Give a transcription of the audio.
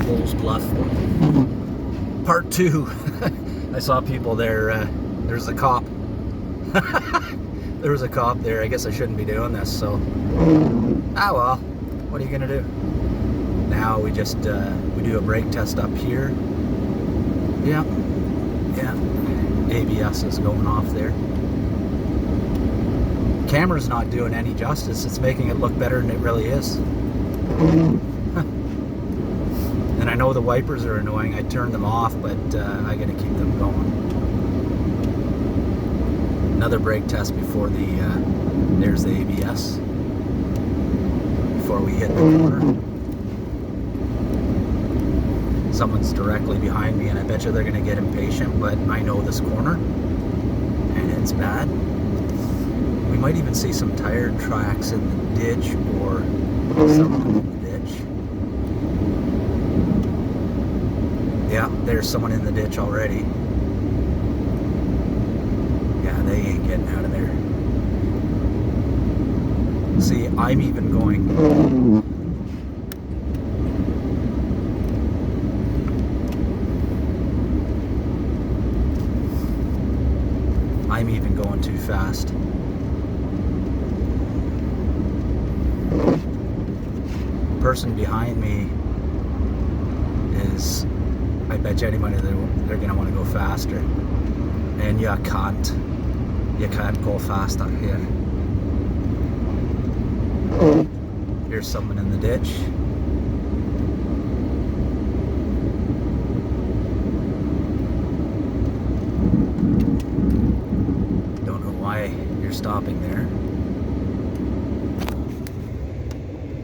Bluff part 2. I saw people there. There's a cop. There was a cop there. I guess I shouldn't be doing this, so well, what are you gonna do? Now we just we do a brake test up here. Yeah, ABS is going off there. Camera's not doing any justice. It's making it look better than it really is. And I know the wipers are annoying. I turned them off, but I gotta keep them going. Another brake test before there's the ABS. Before we hit the corner. Someone's directly behind me, and I bet you they're gonna get impatient, but I know this corner, and it's bad. We might even see some tire tracks in the ditch, or someone in the ditch. Yeah, there's someone in the ditch already. Yeah, they ain't getting out of there. See, I'm even going. I'm even going too fast. The person behind me is, I bet you anybody they're gonna want to go faster, and you can't go faster here. Here's someone in the ditch. Don't know why you're stopping there.